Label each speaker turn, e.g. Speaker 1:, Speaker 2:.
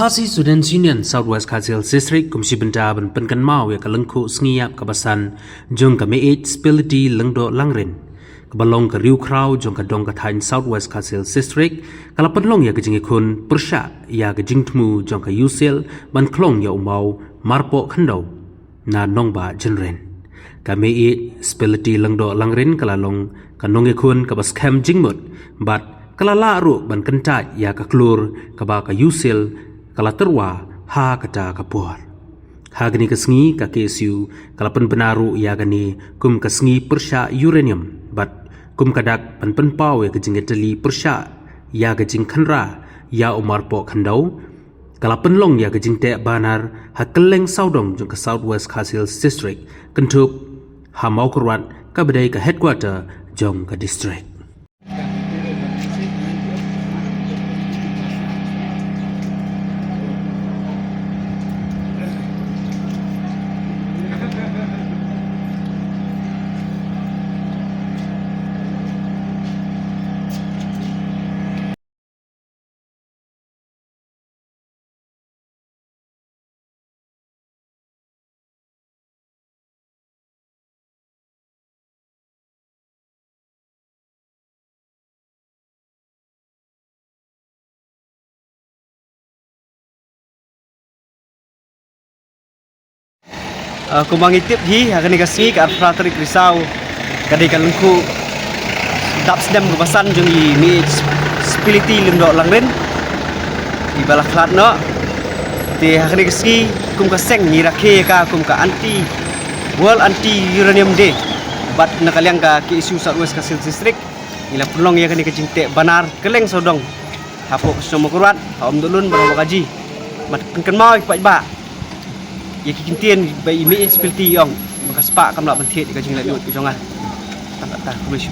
Speaker 1: Khasi Students Union Southwest Khasil District kumsi benda ban penkan mau ya kalengku sngiyap kabasan jong ka meit spility lengdo langrin kabalong ka riu kraw jong ka dong ka thain Southwest Khasil District kala penlong ya kejing ikun persya ya kejing tmu jong ka usil ban klong ya umau marpo khandau na nongba jenren ka meit spility lengdo langrin kala long ka nong ikun ka bas kham jingmut bat kala la ru ban kentat ya ka klur ka ba ka usil kala terwa ha kata kapur ha gani kesngi ka KSU kala pen benaru ya gani kum kesngi persya uranium bat kum kadak pen pau ya kejing teli persya ya kejing khanra ya umar po khandau kala penlong ya kejing te banar ha keleng saudong jong ka Southwest Khasil District kentup ha mau kurwat ka bedai ka headquarter jong ka district.
Speaker 2: Kumangitip hi hakani kasih ka Frateri Risau kadai kalengku dap sedam kebasan jong i mi spility lemdo langren i balak klat no te hakani kasih kum kaseng ni rakhe ka kum ka anti world anti uranium day bat nakaliang ka KSU Southwest Khasil District ila pulong ya kani kajing te banar keleng sodong hapo somo kurat om dulun barawa kaji mat kan mau ipat ba ya kikintian by imi spilti yong makaspa kamla bantiet ka jing ladut jonga tak tak tak boleh